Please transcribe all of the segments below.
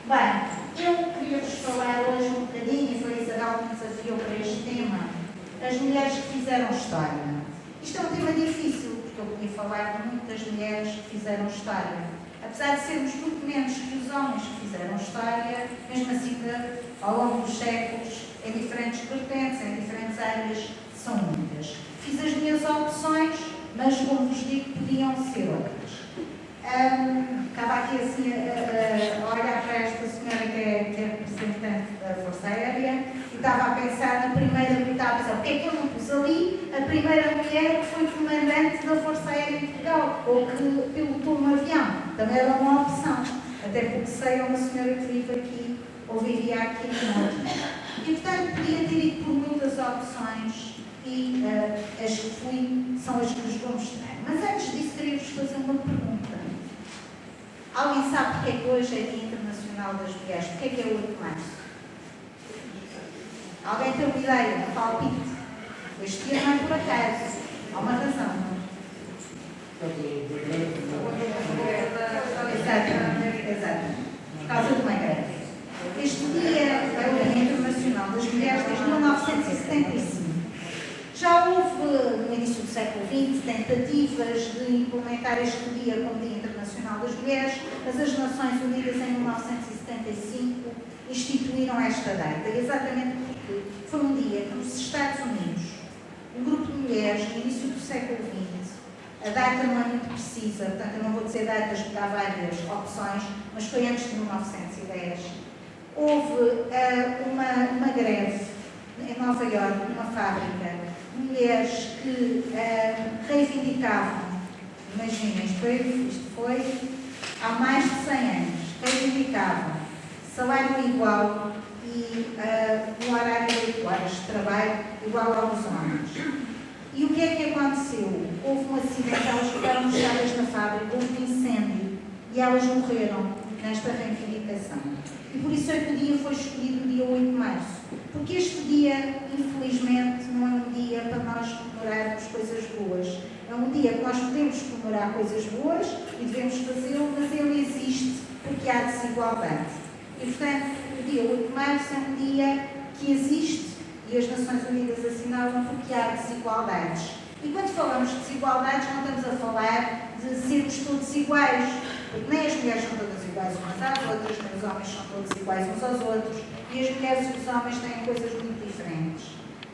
Bem, eu queria-vos falar hoje um bocadinho, e foi a Isabel que me desafiou para este tema, as mulheres que fizeram história. Isto é um tema difícil, porque eu podia falar de muitas mulheres que fizeram história. Apesar de sermos muito menos que os homens que fizeram história, mesmo assim, ao longo dos séculos, em diferentes vertentes, em diferentes áreas, são muitas. Fiz as minhas opções, mas, como vos digo, podiam ser outras. Estava aqui assim a olhar para esta senhora que é representante da Força Aérea e estava a pensar na primeira, porque é que eu não pus ali a primeira mulher que foi comandante da Força Aérea de Portugal ou que pilotou um avião. Também era uma opção, até porque sei, é uma senhora que vive aqui ou vivia aqui no norte. E, portanto, podia ter ido por muitas opções e as que fui são as que vos vou mostrar. Mas antes disso, queria-vos fazer uma pergunta. Alguém sabe porque é que hoje é Dia Internacional das Mulheres? Porque é que é 8 de março? Alguém tem uma ideia? Um palpite? Este dia não é por acaso. Há uma razão, não é? Exato. Por causa de uma greve. Este dia é o Dia Internacional das Mulheres desde 1975. Já houve, no início do século XX, tentativas de implementar este dia como Dia Internacional das Mulheres, mas as Nações Unidas, em 1975, instituíram esta data, exatamente porque foi um dia que nos Estados Unidos, um grupo de mulheres, no início do século XX, a data não é muito precisa, portanto eu não vou dizer datas porque há várias opções, mas foi antes de 1910, houve uma greve em Nova Iorque, numa fábrica, mulheres que reivindicavam, imaginem, isto foi há mais de 100 anos, reivindicavam salário igual e um horário de 8 horas de trabalho igual aos homens. E o que é que aconteceu? Houve um acidente, elas ficaram fechadas na fábrica, houve um incêndio e elas morreram nesta reivindicação. E por isso é que o dia foi escolhido o dia 8 de março. Porque este dia, infelizmente, não é um dia para nós comemorarmos coisas boas. É um dia que nós podemos comemorar coisas boas e devemos fazê-lo, mas ele existe porque há desigualdade. E, portanto, o dia 8 de março é um dia que existe e as Nações Unidas assinalam porque há desigualdades. E quando falamos de desigualdades, não estamos a falar de sermos todos iguais, porque nem as mulheres são todas iguais umas às outras, nem os homens são todos iguais uns aos outros, e as mulheres e os homens têm coisas muito diferentes.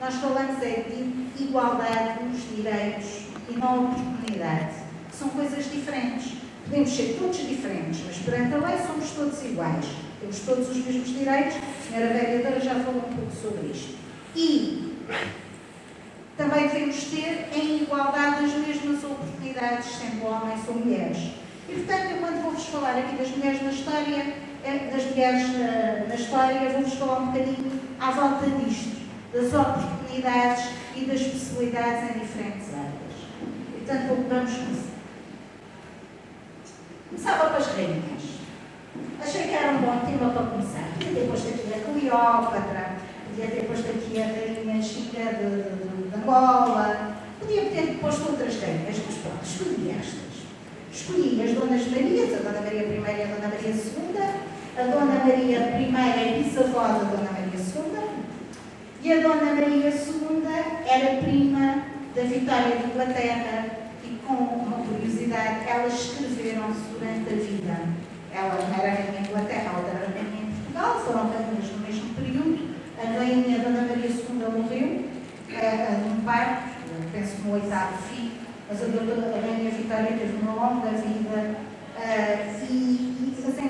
Nós falamos de igualdade nos direitos e na oportunidade, que são coisas diferentes. Podemos ser todos diferentes, mas perante a lei somos todos iguais. Temos todos os mesmos direitos, a senhora vereadora já falou um pouco sobre isto. E também devemos ter em igualdade as mesmas oportunidades, sendo homens ou mulheres. E, portanto, eu quando vou-vos falar aqui das mulheres na história, vou-vos falar um bocadinho à volta disto, das oportunidades e das especialidades em diferentes áreas. E, portanto, vamos começar. Começava com as rainhas. Achei que era um bom tema para começar. Podia ter posto aqui a Cleópatra, podia ter posto aqui a rainha Chica de Angola, podia ter posto outras rainhas, mas pronto, escolhi estas. Escolhi as Donas Marias, a Dona Maria I e a Dona Maria II, a Dona Maria I é bisavó da Dona Maria II, e a Dona Maria II era prima da Vitória de Inglaterra, e com uma curiosidade, elas escreveram-se durante a vida. Ela não era rainha de Inglaterra, ela era rainha de Portugal, foram rainhas no mesmo período. A rainha Dona Maria II morreu num parto, penso que no 8º filho, mas a rainha Vitória teve uma longa vida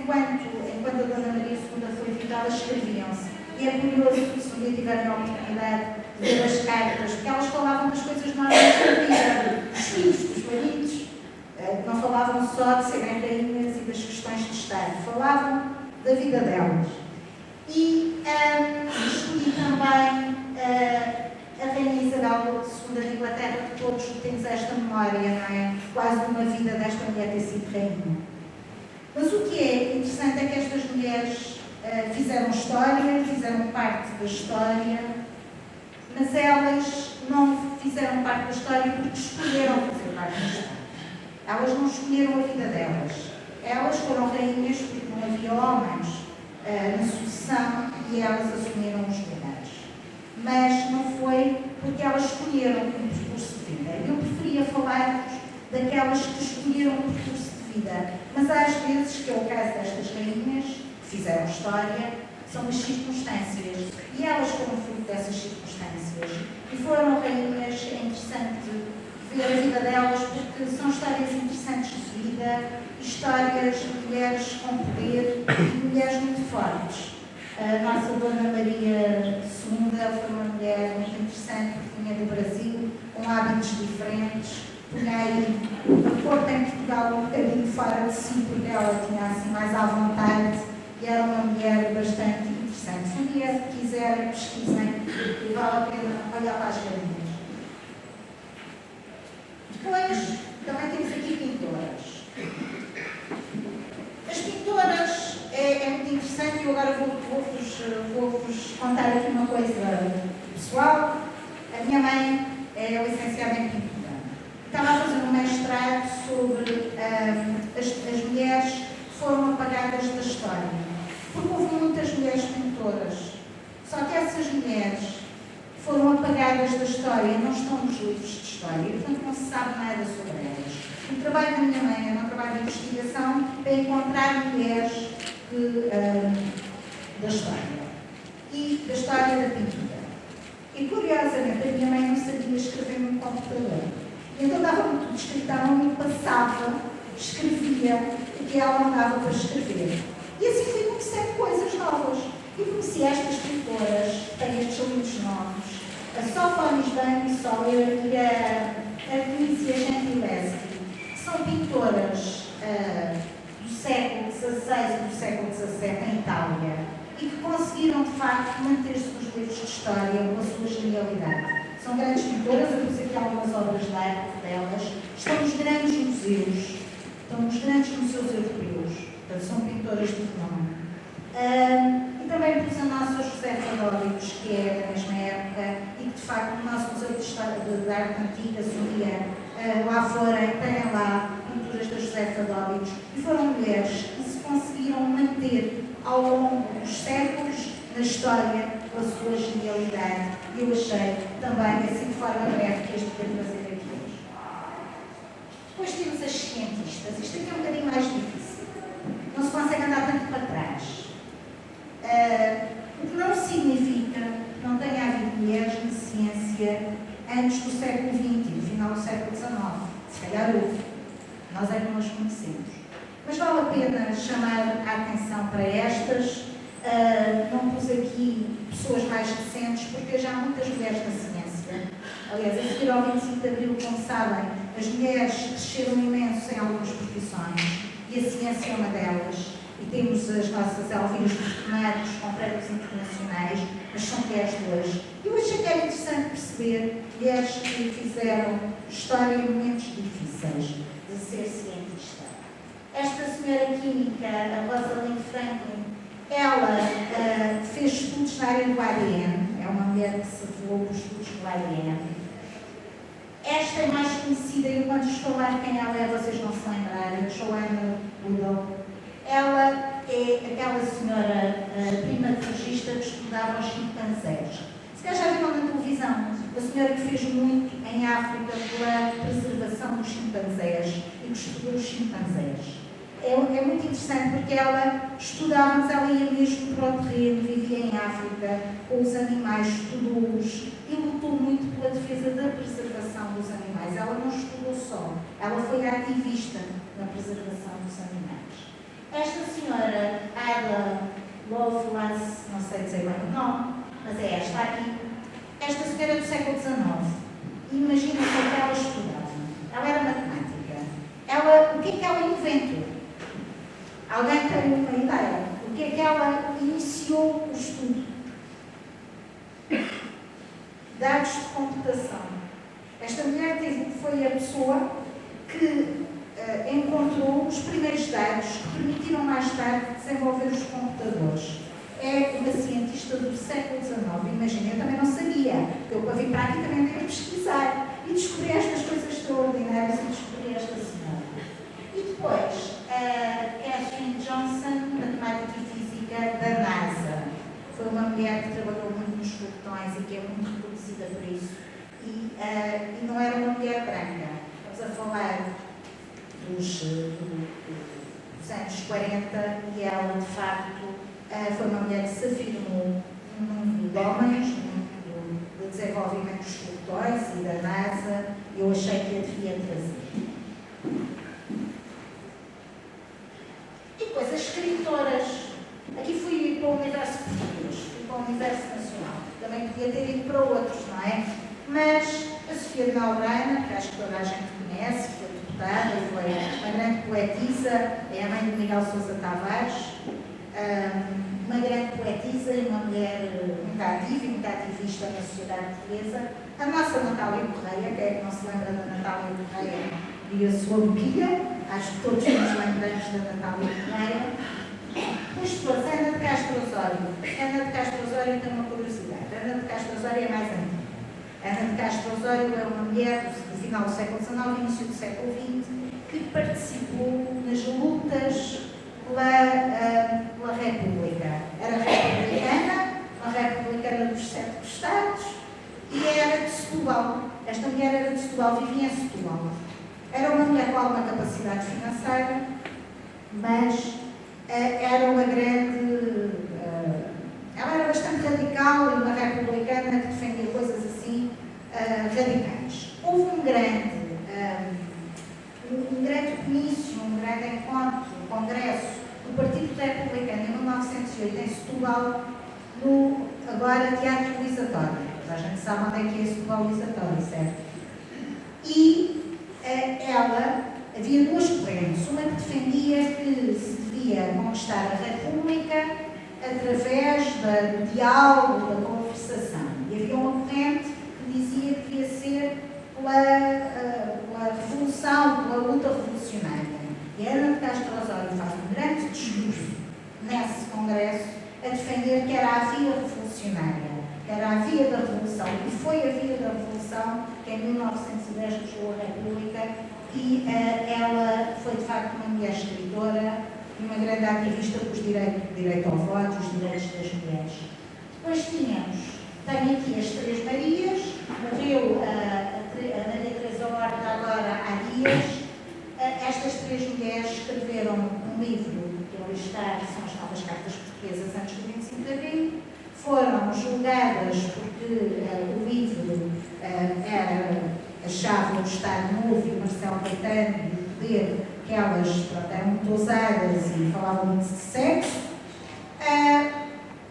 mas enquanto a Dona Maria II foi viva, elas escreviam-se. E é curioso, se um dia tiverem a oportunidade de ver as cartas, porque elas falavam das coisas normais da vida, dos filhos, dos maridos, não falavam só de serem rainhas e das questões de Estado, falavam da vida delas. E escolhi também a Rainha Isabel II da Inglaterra, que todos temos esta memória, não é? Quase de uma vida desta mulher ter sido rainha. Mas o que é interessante é que estas mulheres fizeram história, fizeram parte da história, mas elas não fizeram parte da história porque escolheram fazer parte da história. Elas não escolheram a vida delas. Elas foram rainhas porque não havia homens na sucessão e elas assumiram os lugares. Mas não foi porque elas escolheram um percurso de vida. Eu preferia falar-vos daquelas que escolheram um percurso de vida, mas às vezes, que é o caso destas rainhas, que fizeram história, são as circunstâncias, e elas foram fruto dessas circunstâncias, e foram rainhas. É interessante ver a vida delas, porque são histórias interessantes de vida, histórias de mulheres com poder e mulheres muito fortes. A nossa Dona Maria II foi uma mulher muito interessante, porque vinha do Brasil, com hábitos diferentes, punha aí a corte em Portugal um bocadinho fora de si, porque ela tinha assim mais à vontade, e era uma mulher bastante interessante. Se um dia quiserem, pesquisem, e vale a pena olhar para as galinhas. Depois, também temos aqui pintoras. As pintoras é muito interessante, e eu agora vou-vos contar aqui uma coisa pessoal. A minha mãe é licenciada em pintura. Estava a fazer um mestrado sobre as mulheres que foram apagadas da história. Porque houve muitas mulheres pintoras. Só que essas mulheres foram apagadas da história, não estão nos livros de história, e portanto não se sabe nada sobre elas. O trabalho da minha mãe era um trabalho de investigação para encontrar mulheres da história e da história da pintura. E curiosamente a minha mãe não sabia escrever no computador. Então dava-me tudo escrito à mão e passava, escrevia o que ela mandava para escrever. E assim fui conhecendo coisas novas. E conheci estas pintoras, que têm estes lindos nomes, a Sofonis Bang e a Artemisia Gentileschi, que são pintoras do século XVI e do século XVII em Itália, e que conseguiram, de facto, manter-se nos livros de história com a sua genialidade. São grandes pintoras, eu pus aqui algumas obras de arte delas, estão nos grandes museus, europeus, portanto, são pintoras de renome. E também pus a nossa Josefa Dórios, que é da mesma época, e que, de facto, no nosso Museu de História de Arte Antiga, se um dia lá forem, têm lá pinturas da Josefa Dórios, e foram mulheres que se conseguiram manter ao longo dos séculos na história com a sua genialidade. E eu achei também, assim de forma breve, que este poderia fazer aqui hoje. Depois temos as cientistas. Isto aqui é um bocadinho mais difícil. Não se consegue andar tanto para trás. O que não significa que não tenha havido mulheres na ciência antes do século XX, no final do século XIX. Se calhar houve. Nós é que não as conhecemos. Mas vale a pena chamar a atenção para estas. Não pus aqui pessoas mais recentes, porque já há muitas mulheres na ciência. Aliás, a seguir ao 25 de Abril, como sabem, as mulheres cresceram imenso em algumas profissões, e a ciência é uma delas. E temos as nossas Elvinas dos Tomates com prémios internacionais, mas são mulheres de hoje. Eu achei que era interessante perceber mulheres que fizeram história em momentos difíceis de ser cientista. Esta senhora química, a Rosalind Franklin, ela fez estudos na área do ADN, é uma mulher que se voou dos estudos do ADN. Esta é mais conhecida, e quando estou lá quem ela é, vocês vão se lembrar, a Joanna Woodall. Ela é aquela senhora primatologista que estudava os chimpanzés. Se calhar já viram na televisão, a senhora que fez muito em África pela preservação dos chimpanzés e que estudou os chimpanzés. É muito interessante porque ela estudava, mas ela ia mesmo para o terreno, vivia em África com os animais, estudou-os e lutou muito pela defesa da preservação dos animais. Ela não estudou só, ela foi ativista na preservação dos animais. Esta senhora, Ada Lovelace, não sei dizer bem o nome, mas é esta aqui. Esta senhora é do século XIX. Imagina o que ela estudava. Ela era matemática. O que é que ela inventou? Alguém tem uma ideia? O que é que ela iniciou o estudo? Dados de computação. Esta mulher foi a pessoa que encontrou os primeiros dados que permitiram mais tarde desenvolver os computadores. É uma cientista do século XIX. Imagina, eu também não sabia. Eu, para vir para aqui, também andei a pesquisar e descobri estas coisas extraordinárias e descobri esta senhora. E depois, Catherine Johnson, matemática e física da foi uma mulher que trabalhou muito nos foguetões e que é muito reconhecida por isso. E não era uma mulher branca. Estamos a falar dos anos 40 e ela, de facto, foi uma mulher que se afirmou no mundo de homens, no mundo do desenvolvimento dos foguetões e da NASA. Eu achei que a devia trazer. E depois, as escritoras. Aqui fui para o universo português, fui para o universo nacional. Também podia ter ido para outros, não é? Mas a Sofia de Melbreina, que acho que toda a gente conhece, foi deputada e foi uma grande poetisa, é a mãe de Miguel Sousa Tavares, uma grande poetisa e uma mulher muito ativa e muito ativista na sociedade portuguesa. A nossa Natália Correia, quem é que não se lembra da Natália Correia e a sua boquilha? Acho que todos nos lembramos da Natália Correia. Pois depois, Ana de Castro Osório. Ana de Castro Osório tem uma curiosidade. Ana de Castro Osório é mais antiga. Ana de Castro Osório é uma mulher do final do século XIX, início do século XX, que participou nas lutas pela República. Era republicana, uma republicana dos 7 Estados, e era de Setúbal. Esta mulher era de Setúbal, vivia em Setúbal. Era uma mulher com alguma capacidade financeira, mas era uma grande... ela era bastante radical e uma republicana que defendia coisas assim radicais. Houve um grande comício, um grande encontro, um congresso do Partido Republicano em 1908 em Setúbal, no agora Teatro Luísa Torre. A gente sabe onde é que é Setúbal Luísa Torre, certo? E havia duas correntes. Uma que defendia que se devia conquistar a República através do diálogo, da conversação. E havia uma corrente que dizia que devia ser pela revolução, pela luta revolucionária. E a Ana de Castro Osório faz um grande discurso nesse congresso a defender que era a via revolucionária, que era a via da revolução. E foi a via da revolução que em 1910 criou a República. E ela foi, de facto, uma mulher escritora e uma grande ativista por direito ao voto, os direitos das mulheres. Depois tenho aqui as Três Marias, morreu a Maria Teresa Horta agora há dias. Estas três mulheres escreveram um livro que ali está, que são as Novas Cartas Portuguesas antes do 25 de Abril. Foram julgadas porque o livro achavam do Estado Novo e Marcelo Caetano e o poder, que elas eram muito ousadas e falavam muito de sexo.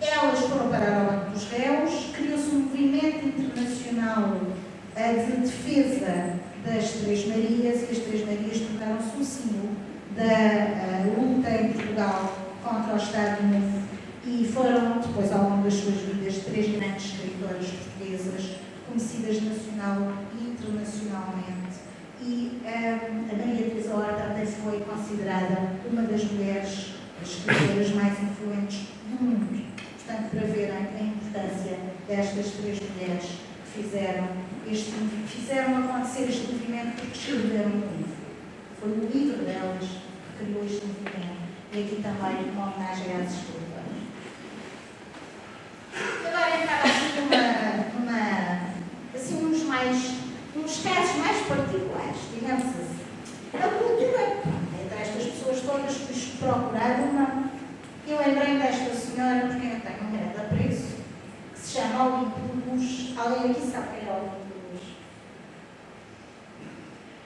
Elas foram parar ao Banco dos Réus, criou-se um movimento internacional de defesa das Três Marias, e as Três Marias tornaram-se um símbolo da luta em Portugal contra o Estado Novo, e foram depois, ao longo das suas vidas, três grandes escritoras portuguesas, conhecidas nacional e internacionalmente. E a Maria Teresa Horta até foi considerada uma das mulheres escritoras mais influentes do mundo. Portanto, para verem a importância destas três mulheres que fizeram acontecer este movimento, porque escreveram um livro. Foi o livro delas que criou este movimento. E aqui também uma homenagem às escritoras. Agora entrava assim uns casos mais particulares, digamos assim. A cultura, entre estas pessoas todas, fui procurar uma. Eu lembrei desta senhora, porque eu tenho um grande apreço, que se chama Olimpo de Luz. Alguém aqui sabe quem é Olimpo de Luz?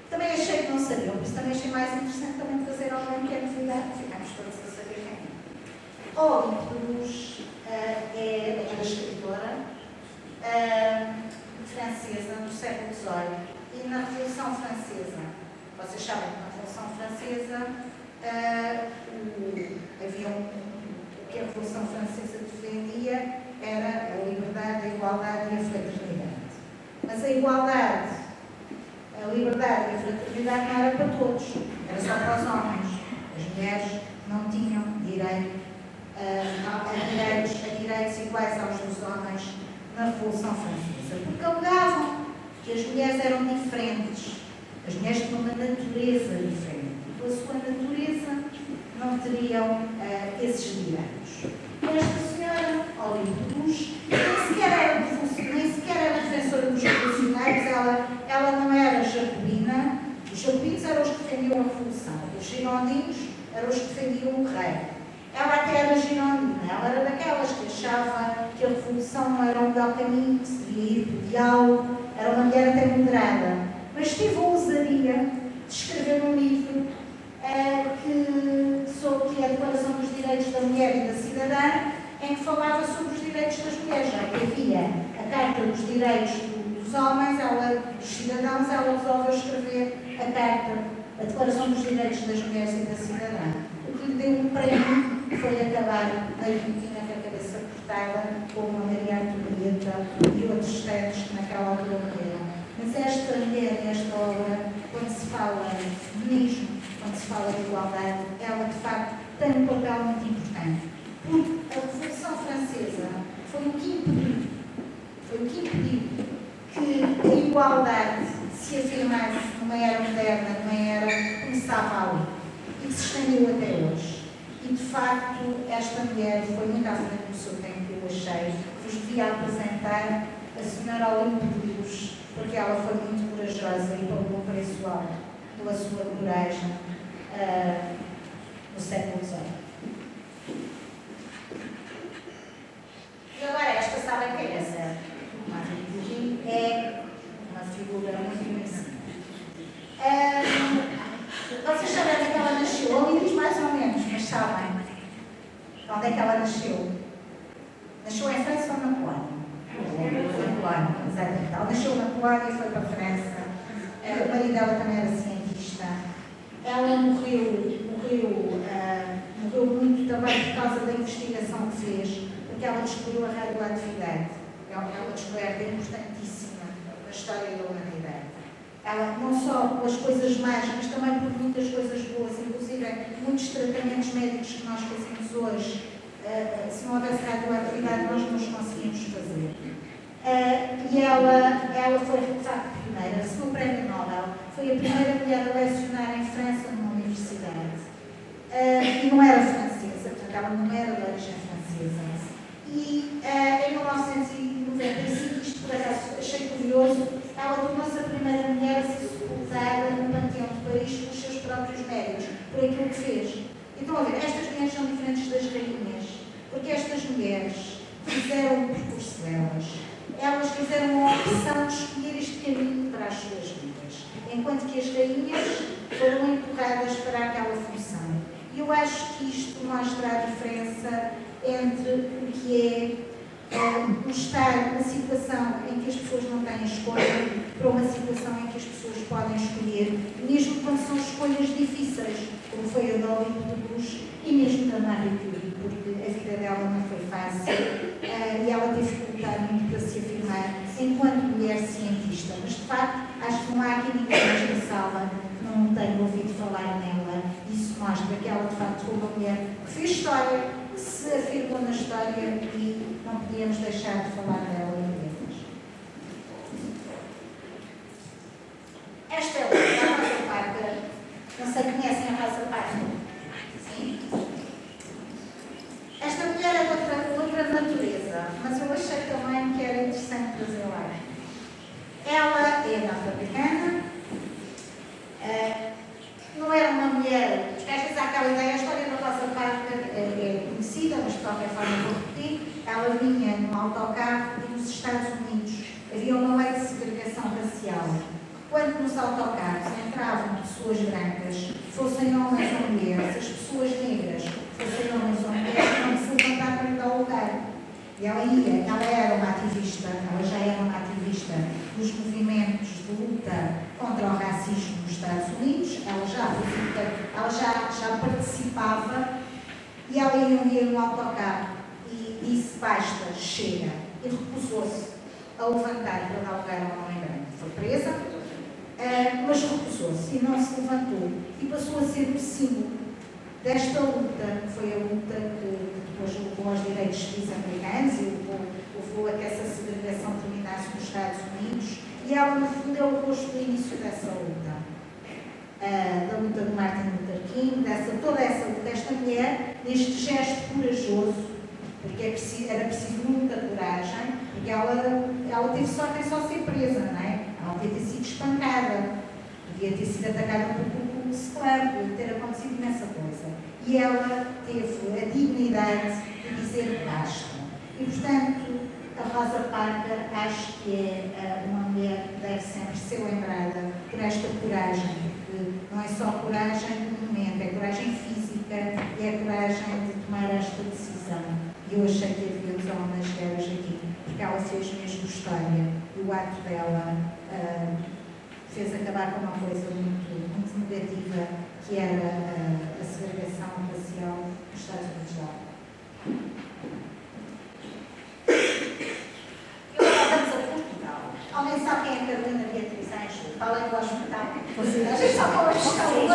Também achei que não sabiam, por isso também achei mais interessante também trazer alguém que é novidade, ficamos todos a saber quem é. Olimpo de Luz é uma escritora francesa do século XVIII, e na Revolução Francesa, vocês sabem que na Revolução Francesa havia o que a Revolução Francesa defendia era a liberdade, a igualdade e a fraternidade. Mas a igualdade, a liberdade e a fraternidade não era para todos, era só para os homens. As mulheres não tinham direito a direitos iguais aos dos homens na Revolução Francesa, porque alegavam que as mulheres eram diferentes, as mulheres tinham uma natureza diferente, e pela sua natureza não teriam esses direitos. E esta senhora, Olímpicos, nem sequer era defensora dos revolucionários, ela não era jacobina. Os jacobinos eram os que defendiam a Revolução, os girondinos eram os que defendiam o rei. Ela até era girondina, ela era daquelas que achava que a Revolução não era o melhor caminho, que se devia ir por diálogo, era uma mulher até moderada. Mas teve a ousadia de escrever um livro que é a Declaração dos Direitos da Mulher e da Cidadã, em que falava sobre os direitos das mulheres. Já que havia a Carta dos Direitos dos Homens, dos cidadãos, ela resolveu escrever a Declaração dos Direitos das Mulheres e da Cidadã. O que lhe deu um prémio foi acabar na Argentina com a cabeça cortada, como a Maria Antonieta e outros textos que naquela altura morreram. Mas esta mulher, esta obra, quando se fala de feminismo, quando se fala de igualdade, ela de facto tem um papel muito importante. Porque a Revolução Francesa foi o que impediu que a igualdade se afirmasse numa era moderna, numa era que começava ali e que se estendeu até hoje. E de facto, esta mulher foi muito à frente do seu tempo, eu achei. Vos devia apresentar a senhora Olímpicos, porque ela foi muito corajosa e pagou o preço alto pela sua coragem no século XVIII. E agora esta, sabem quem é, certo? É uma figura muito conhecida. Vocês sabem onde é que ela nasceu? Eu li mais ou menos, mas sabem onde é que ela nasceu? Nasceu em França ou na Polónia? Na Polónia, exatamente. Ela nasceu na Polónia e foi para a França. O marido dela também era cientista. Ela morreu muito também por causa da investigação que fez, porque ela descobriu a radioatividade. É uma descoberta importantíssima na história da humanidade. Ela, não só pelas coisas más, mas também por muitas coisas boas, inclusive muitos tratamentos médicos que nós fazemos hoje, se não houvesse radioatividade, nós não os conseguimos fazer. E ela foi, de facto, pioneira, recebeu o Prémio Nobel, foi a primeira mulher a lecionar em França numa universidade. E não era francesa, portanto, ela não era de origem francesa. E em 1995, isto por acaso achei curioso, ela tornou-se a primeira mulher a ser sepultada no Panteão de Paris pelos seus próprios médicos, por aquilo que fez. Então, a ver, estas mulheres são diferentes das rainhas, porque estas mulheres fizeram o percurso delas. Elas fizeram a opção de escolher este caminho para as suas vidas, enquanto que as rainhas foram empurradas para aquela função. E eu acho que isto mostra a diferença entre o que é estar numa situação em que as pessoas não têm escolha para uma situação em que as pessoas podem escolher, mesmo quando são escolhas difíceis, como foi a da Olímpicos e mesmo da Marie Curie, porque a vida dela não foi fácil e ela teve que lutar muito para se afirmar enquanto mulher cientista. Mas, de facto, acho que não há aqui ninguém nesta sala que não tenha ouvido falar nela. Isso mostra que ela, de facto, foi uma mulher que fez história, que se afirmou na história e não podíamos deixar de falar dela em letras. Esta é a Rosa Parker. Não sei, conhecem a Rosa Parker? Sim? Esta mulher é de outra natureza, mas eu achei também que era interessante trazê-la. Ela é norte-americana, não era uma mulher, às vezes há aquela ideia, a história da Rosa Parker é conhecida, mas de qualquer forma vou repetir. Ela vinha num autocarro e nos Estados Unidos havia uma lei de segregação racial. Quando nos autocarros entravam pessoas brancas, fossem homens ou mulheres, as pessoas negras, fossem homens ou mulheres, não se levantavam em tal lugar. E ela era uma ativista, ela já era uma ativista dos movimentos de luta contra o racismo nos Estados Unidos, ela já participava e ela ia no autocarro e disse basta, chega, e recusou-se a levantar para dar lugar a um homem branco. Foi presa, mas recusou-se e não se levantou e passou a ser o símbolo desta luta, que foi a luta que depois levou aos direitos civis americanos e levou a que essa segregação terminasse nos Estados Unidos, e ela, no fundo, é o rosto do início dessa luta. Da luta de Martin Luther King, toda essa luta, esta mulher, neste gesto corajoso, porque era preciso muita coragem, porque ela teve sorte em só ser presa, não é? Ela podia ter sido espancada, podia ter sido atacada por Ku Klux Klan, podia ter acontecido imensa coisa. E ela teve a dignidade de dizer basta. E, portanto, a Rosa Parks acho que é uma mulher que deve sempre ser lembrada por esta coragem, porque não é só coragem do momento, é coragem física e é coragem de tomar esta decisão. E eu achei que havia os homenageiros aqui, porque ela fez mesmo história e o ato dela fez acabar com uma coisa muito, muito negativa, que era a segregação racial nos Estados Unidos. Alguém sabe quem é a Carolina Beatriz Anjos? Fala em voz mental. A gente só fala de história.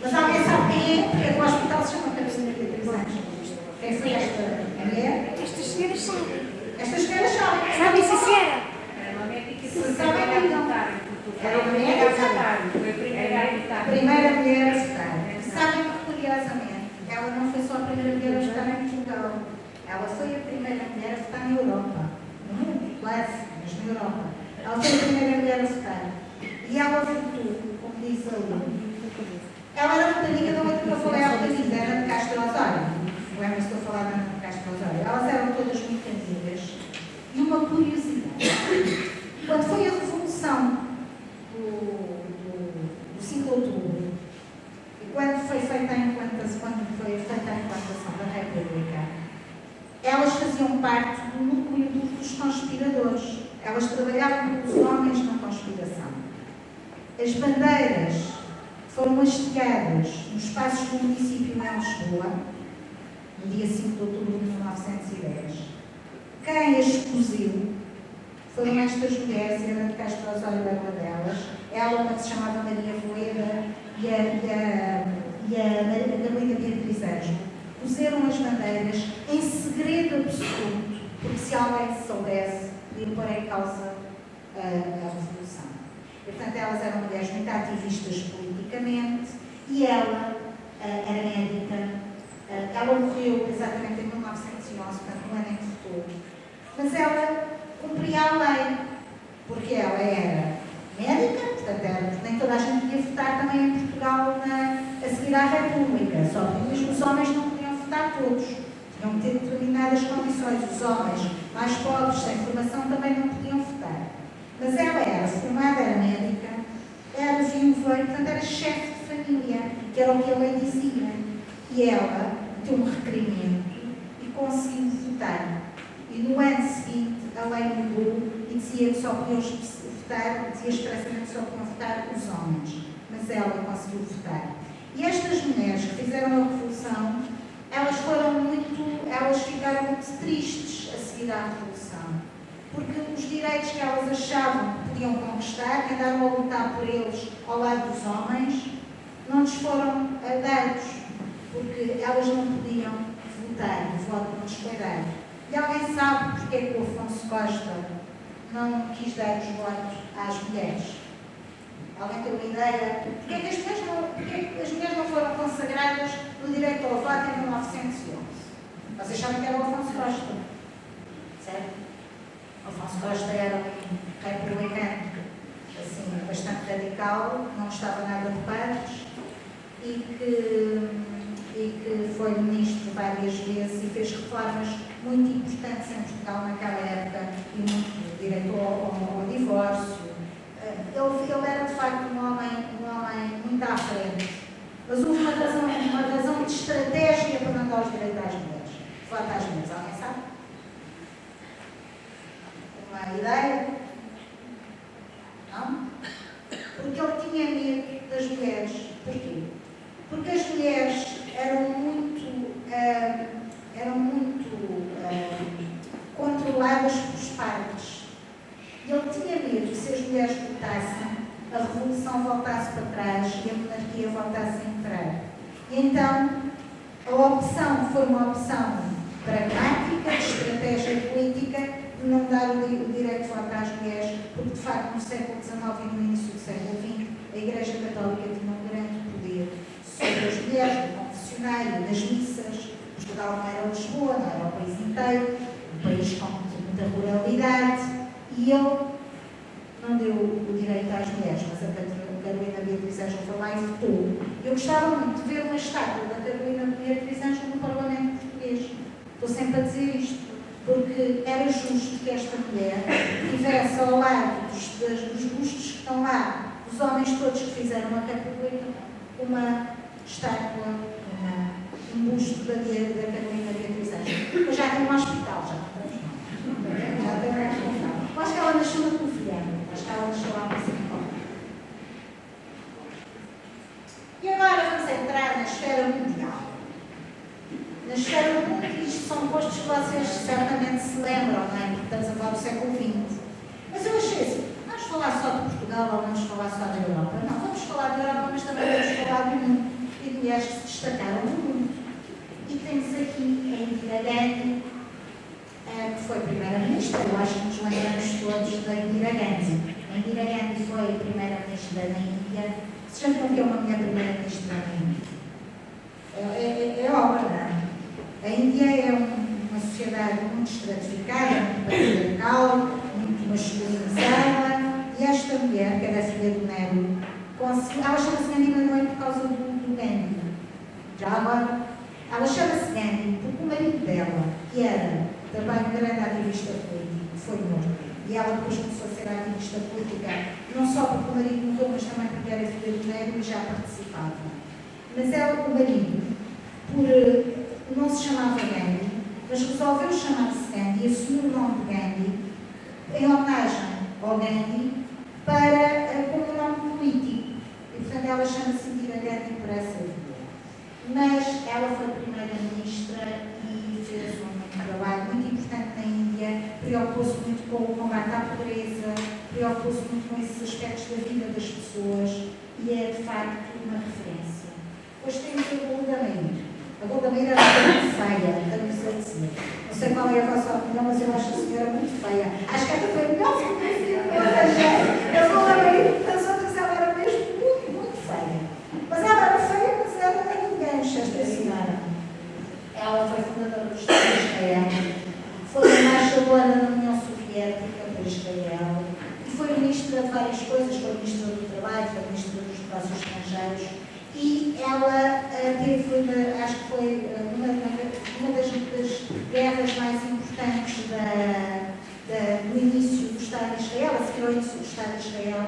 Mas alguém sabe quem é? Porque o hospital se chama Carolina Beatriz Anjos. Quem foi esta mulher? Estas senhoras sabem. Estas senhoras sabem. Sabem, sim, senhora. Era uma médica que se sabem, não. Era uma médica foi a primeira mulher a votar. Sabem que, curiosamente, ela não foi só a primeira mulher a votar em Portugal. Ela foi a primeira mulher a votar na Europa. No mundo, quase, mas na Europa. Ela foi a primeira mulher a votar. E ela votou, como diz ali. Ela era muito amiga da outra que eu falei há bocadinho, da Ana de Castro Osório. Lembra-se que eu estou a falar da Ana de Castro Osório? Elas eram todas muito amigas. E uma curiosidade. Quando foi a Revolução do 5 de Outubro, e quando foi feita a implantação da República, elas faziam parte do núcleo dos conspiradores. Elas trabalhavam com os homens na conspiração. As bandeiras foram hasteadas nos espaços do município em Lisboa, no dia 5 de outubro de 1910. Quem as coziu foram estas mulheres, e a Ana de Castro Osório era uma delas. Ela, uma que se chamava Maria Voeda, e a Carolina Beatriz Anjos. Puseram as bandeiras em segredo absoluto, porque se alguém soubesse, podia pôr em causa a Revolução. E, portanto, elas eram mulheres muito ativistas politicamente, e ela era médica. Ela morreu exatamente em 1911, portanto, no ano em que votou. Mas ela cumpria a lei, porque ela era médica, portanto, nem toda a gente podia votar também em Portugal a seguir à República, só que mesmo os homens não podiam votar todos, tinham que ter determinadas condições. Os homens mais pobres, sem formação, também não podiam votar. Mas ela era formada, era médica, era viúva, e, portanto, era chefe de família, que era o que a lei dizia. E ela meteu um requerimento e conseguiu votar. E no ano seguinte, a lei mudou e dizia que só podiam votar, dizia expressamente que só podiam votar os homens. Mas ela conseguiu votar. E estas mulheres que fizeram a Revolução, elas ficaram muito tristes a seguir à Revolução. Porque os direitos que elas achavam que podiam conquistar, que andaram a lutar por eles ao lado dos homens, não lhes foram dados. Porque elas não podiam votar, o voto não lhes foi dado. E alguém sabe porque é que o Afonso Costa não quis dar os votos às mulheres? Alguém tem uma ideia? Porque é que as mulheres não foram consagradas no direito ao voto em 1911? Vocês sabem que era o Afonso Costa, certo? O Afonso Costa era um republicano, assim, bastante radical, não gostava nada de padres e que foi ministro várias vezes e fez reformas muito importantes em Portugal naquela época, e muito direito ao divórcio. Ele era, de facto, um homem muito à frente. Mas houve uma razão de estratégia para não dar os direitos às mulheres. Voto às mulheres, alguém sabe? Uma ideia? Não? Porque ele tinha medo das mulheres. Porquê? Porque as mulheres eram muito controladas pelos padres. E ele tinha medo que, se as mulheres votassem, a Revolução voltasse para trás e a monarquia voltasse a entrar. E então, a opção foi uma opção pragmática, de estratégia política, de não dar o direito de voto às mulheres, porque, de facto, no século XIX e no início do século XX, a Igreja Católica tinha um grande poder sobre as mulheres, do confessionário, Portugal não era Lisboa, não era o país inteiro, um país com muita ruralidade, e ele não deu o direito às mulheres, mas a Carolina Beatriz Ângelo foi lá e votou. Eu gostava muito de ver uma estátua da Carolina Beatriz Ângelo no Parlamento Português. Estou sempre a dizer isto, porque era justo que esta mulher tivesse ao lado dos bustos que estão lá, dos homens todos que fizeram a República, uma estátua, um busto da Carolina Beatriz Ângelo. Mas já tem um hospital, já não temos mais. Já tem um hospital. Eu acho que ela nasceu na Confiança. Acho que ela nasceu lá para São Paulo. E agora vamos entrar na esfera mundial. Na esfera mundial, isto são postos que vocês certamente se lembram, não é? Porque estamos a falar do século XX. Mas eu achei assim, vamos falar só de Portugal ou vamos falar só da Europa? Não, vamos falar da Europa, mas também vamos falar do mundo e de mulheres que se destacaram no mundo. E temos aqui a Indira Gandhi, que foi primeira-ministra. Eu acho que nos lembramos todos da Indira Gandhi. A Indira Gandhi foi primeira-ministra da Índia. Se já não viu uma mulher primeira-ministra da Índia? É obra, não é? A Índia é uma sociedade muito estratificada, muito patriarcal, muito masculinizada, e esta mulher, que era filha do Nehru, ela chama-se Gandhi, mas não é por causa do Gandhi. Já agora, ela chama-se Gandhi porque o marido dela, que era também um grande ativista político, foi morto. E ela depois começou a ser ativista política, não só porque o marido morreu, mas também porque era filha do Nehru e já participava. Mas ela, o marido, não se chamava Gandhi, mas resolveu chamar-se Gandhi e assumiu o nome de Gandhi em homenagem ao Gandhi como um nome político. E, portanto, ela chama-se Indira Gandhi por essa via. Mas ela foi primeira-ministra e fez um trabalho muito importante na Índia, preocupou-se muito com o combate à pobreza, preocupou-se muito com esses aspectos da vida das pessoas e é, de facto, uma referência. Depois temos a Golda Meir. A Golda Meir era muito feia, estamos a dizer. Não sei qual é a vossa opinião, mas eu acho a senhora muito feia. Acho que esta foi a melhor fotografia que eu arranjei. A Golda Meir, das outras, ela era mesmo muito, muito feia. Mas ela era feia, mas ela era ninguém, esta senhora. Ela foi fundadora do Estado de Israel, foi embaixadora da União Soviética para Israel e foi ministra de várias coisas, foi ministra do Trabalho, foi ministra dos Negócios Estrangeiros. E ela teve, acho que foi uma das guerras mais importantes do início do Estado de Israel, a seguir ao início do Estado de Israel.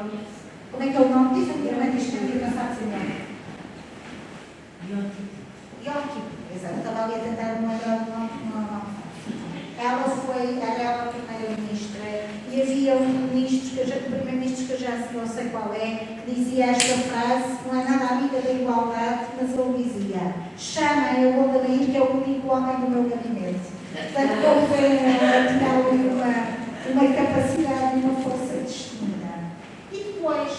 Como é que é o nome? Diz a minha irmã, diz que eu não sabe dizer. Yom Kippur, exato. Eu estava ali a tentar me lembrar do nome. Ela era a primeira-ministra e havia um primeiro-ministro que eu já sei, não sei qual é, que dizia esta frase, não é nada amiga da igualdade, mas ele dizia: chamem a Golda Meir, que é o único homem do meu gabinete. Portanto, como vem, ela tinha ali uma capacidade e uma força distinta. E depois,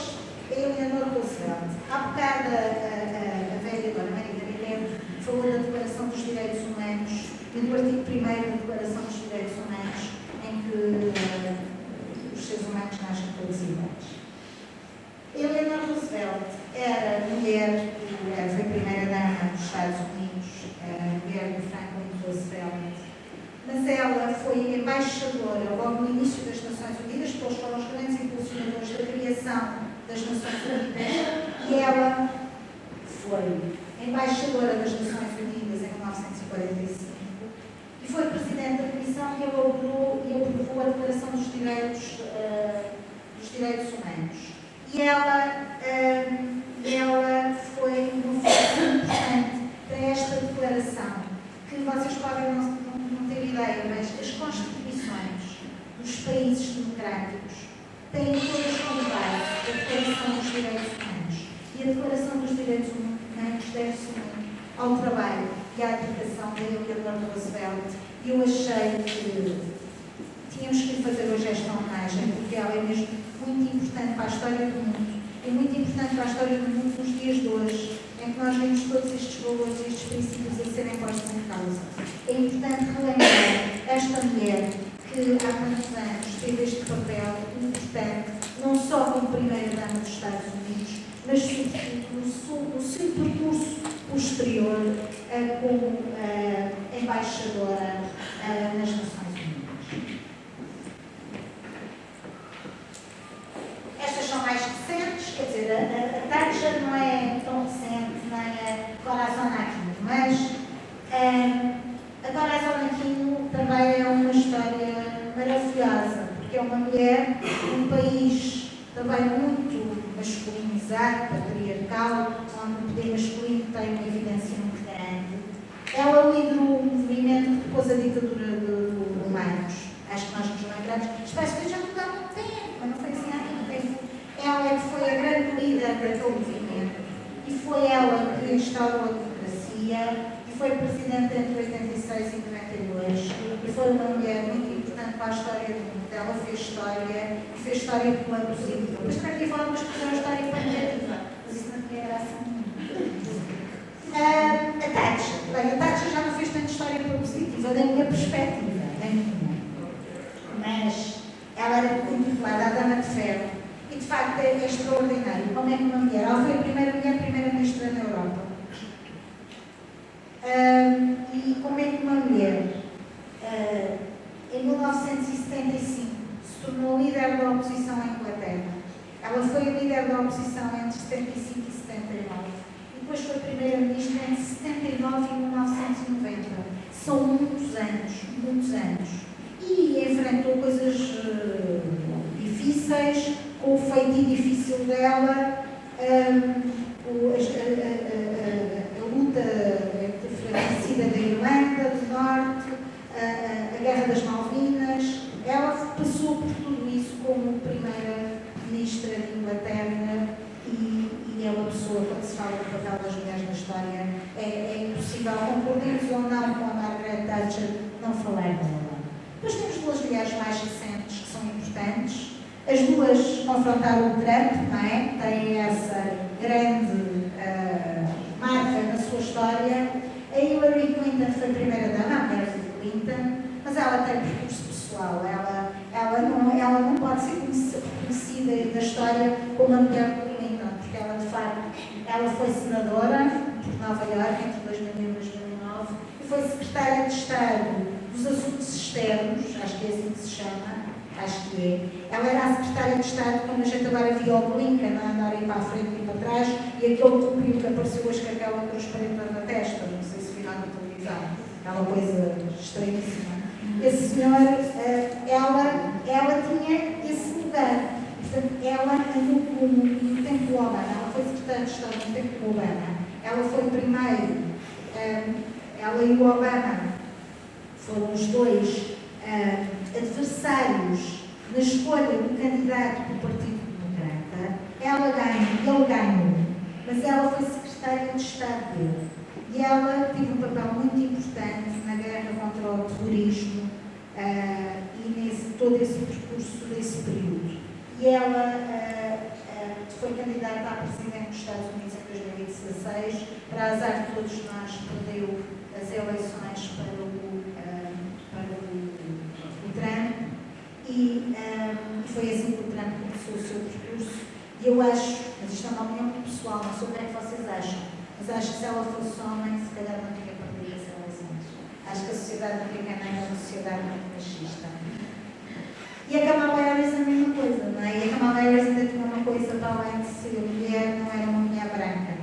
a Eleanor Roosevelt. Há bocado a vereadora Maria Gabriel falou da Declaração dos Direitos Humanos e do artigo 1º da Declaração dos Direitos Humanos, em que os seres humanos nascem todos iguais. Eleanor Roosevelt era mulher, foi primeira-dama dos Estados Unidos, mulher do Franklin Roosevelt, mas ela foi embaixadora logo no início das Nações Unidas, porque eles foram os grandes impulsionadores da criação das Nações Unidas, e ela foi embaixadora das Nações Unidas em 1945. E foi presidente da Comissão que elaborou e aprovou a Declaração dos Direitos Humanos. E ela foi uma força importante para esta declaração, que vocês podem não ter ideia, mas as constituições dos países democráticos têm todas como base a Declaração dos Direitos Humanos. E a Declaração dos Direitos Humanos deve-se muito ao trabalho e à dedicação da Eleanor Roosevelt. E eu achei que tínhamos que fazer hoje esta homenagem, porque ela é mesmo muito importante para a história do mundo. É muito importante para a história do mundo nos dias de hoje, em que nós vemos todos estes valores e estes princípios a serem postos em causa. É importante relembrar esta mulher que há muitos anos teve este papel importante, não só como primeira-dama dos Estados Unidos, mas sobretudo no seu percurso posterior como embaixadora nas Nações Unidas. Estas são mais recentes, quer dizer, a Thatcher não é tão recente, nem a Corazon Aquino, mas a Corazon Aquino também é uma história maravilhosa, porque é uma mulher num país também muito masculinizado, patriarcal, onde o poder masculino tem uma evidência muito grande. Ela liderou um movimento que depois a ditadura do Romanos, acho que nós nos lembramos, espécie que já mudou há muito tempo, mas não foi assim há muito tempo. Ela é que foi a grande líder daquele movimento e foi ela que instaurou a democracia e foi presidente entre 86 e 92 e foi uma mulher muito importante para a história do mundo. Ela fez história e fez história pela positiva. Mas também havia formas de fazer a história pela negativa, mas isso não tinha graça nenhuma. A Thatcher já não fez tanta história pela positiva, da minha perspectiva, mas ela era intitulada a Dama de Ferro e de facto é extraordinário como é que uma mulher, ela foi a primeira mulher primeira-ministra na Europa, e como é que uma mulher em 1975 se tornou líder da oposição à Inglaterra. Ela foi líder da oposição entre 75 e 79 e depois foi primeira-ministra entre 79 e 1990. São muitos anos. E enfrentou coisas difíceis, com o feitio difícil dela, a luta fratricida da Irlanda do Norte, a Guerra das Malvinas. Ela passou por tudo isso como primeira-ministra de Inglaterra e é uma pessoa, quando se fala do papel das mulheres na história, é impossível, concordemos ou não com a Margaret Thatcher, não falar dela. Depois temos duas mulheres mais recentes que são importantes. As duas confrontaram o Trump, não é? Têm essa grande marca na sua história. A Hillary Clinton foi a primeira-dama, a mulher de Clinton, mas ela tem percurso pessoal. Ela não pode ser conhecida da história como a mulher de Clinton, porque ela, de facto, ela foi senadora por Nova Iorque entre 2001 e 2009 e foi secretária de Estado dos Assuntos Externos, acho que é assim que se chama, acho que é. Ela era a secretária de Estado quando a gente agora viu o Blinken a andar aí para a frente e para trás e aquele cupim que apareceu hoje com aquela transparente na testa, não sei se viram na televisão, é uma coisa estranhíssima. Esse senhor, ela tinha esse lugar. Portanto, ela andou no tempo do Obama, ela foi secretária de Estado no tempo do Obama. Ela foi primeiro, ela e o Obama foram os dois adversários na escolha do candidato do Partido Democrata. Ela ganhou, ele ganhou, mas ela foi secretária de Estado dele. E ela teve um papel muito importante na guerra contra o terrorismo e todo esse percurso desse período. E ela foi candidata a presidente dos Estados Unidos em 2016, para azar de todos nós, perdeu as eleições para o Trump e foi assim que o Trump começou o seu percurso. E eu acho, mas isto é uma opinião muito pessoal, não sei o que é que vocês acham, mas acho que se ela fosse homem, se calhar não tinha perdido as eleições. Acho que a sociedade americana é uma sociedade muito machista. E a Kamala Harris é a mesma coisa, não é? E a Kamala Harris ainda tinha uma coisa para além de ser mulher, não era uma mulher branca.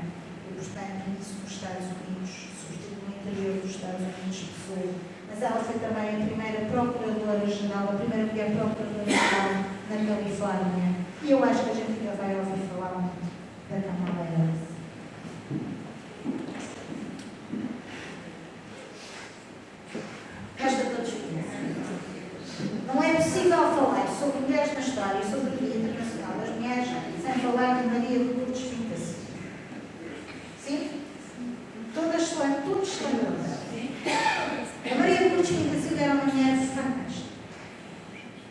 E, portanto, isso nos Estados Unidos, sobretudo no interior dos Estados Unidos, pessoa. Mas ela foi também a primeira procuradora-geral, a primeira mulher procuradora-geral na Califórnia. E eu acho que a gente ainda vai ouvir falar muito da Kamala Harris. Resta todos conhecem. Não é possível falar sobre mulheres na história e sobre o Dia Internacional das Mulheres sem falar de Maria de Lourdes Pinto-da Silva. Sim? Todos estão a Maria de Lourdes Pinto-da Silva era uma mulher fantástica.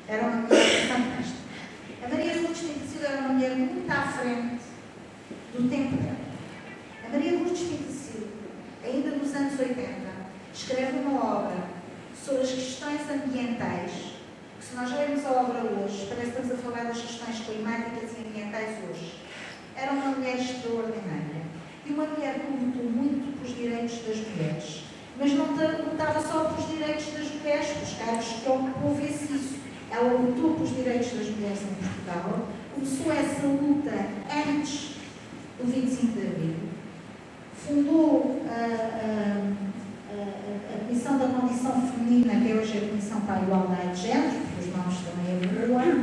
Era uma mulher fantástica. A Maria de Lourdes Pinto-da Silva era uma mulher muito à frente do tempo dela. A Maria de Lourdes Pinto-da Silva, ainda nos anos 80, escreve uma obra sobre as questões ambientais, que se nós lermos a obra hoje, parece que estamos a falar das questões climáticas e ambientais hoje. Era uma mulher extraordinária. E uma mulher que lutou muito pelos direitos das mulheres. mas não lutava só pelos direitos das mulheres, pelos cargos que ocupou, vê-se isso. Ela lutou pelos direitos das mulheres em Portugal, começou essa luta antes do 25 de Abril, fundou a Comissão da Condição Feminina, que é hoje a Comissão para a Igualdade de Género, porque os nomes também evoluem,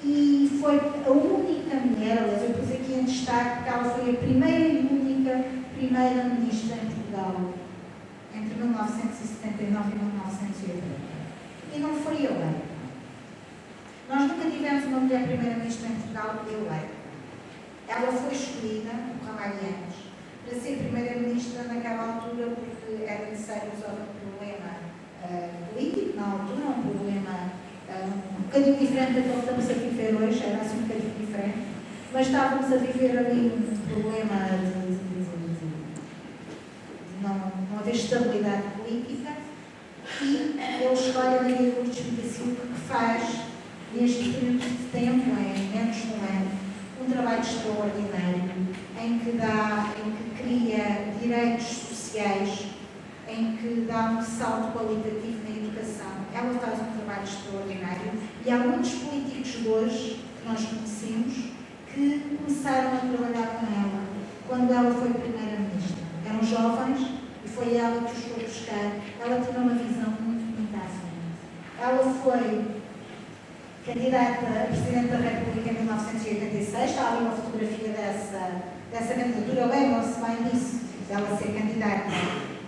e foi a única mulher, aliás, eu pus aqui em destaque que ela foi a primeira e única primeira-ministra em Portugal entre 1979 e 1980. E não foi eleita. Nós nunca tivemos uma mulher primeira-ministra em Portugal eleita. Ela foi escolhida, o Ramalhianos, para ser primeira-ministra naquela altura porque era necessário resolver um problema político, na altura, um problema um bocadinho diferente daquele que estamos a viver hoje, era assim um bocadinho diferente, mas estávamos a viver ali um problema de não haver estabilidade política e ele escolhe a Maria Lourdes Pinto Silva, que faz, neste período de tempo, em menos de um ano, um trabalho extraordinário, em que cria direitos sociais, em que dá um salto qualitativo na educação. Ela faz um trabalho extraordinário e há muitos políticos de hoje, que nós conhecemos, que começaram a trabalhar com ela quando ela foi primeira-ministra. Eram jovens e foi ela que os foi buscar. Ela tinha uma visão muito à frente. Ela foi candidata a Presidente da República em 1986, está ali uma fotografia dessa candidatura, lembram-se bem disso, dela ser candidata.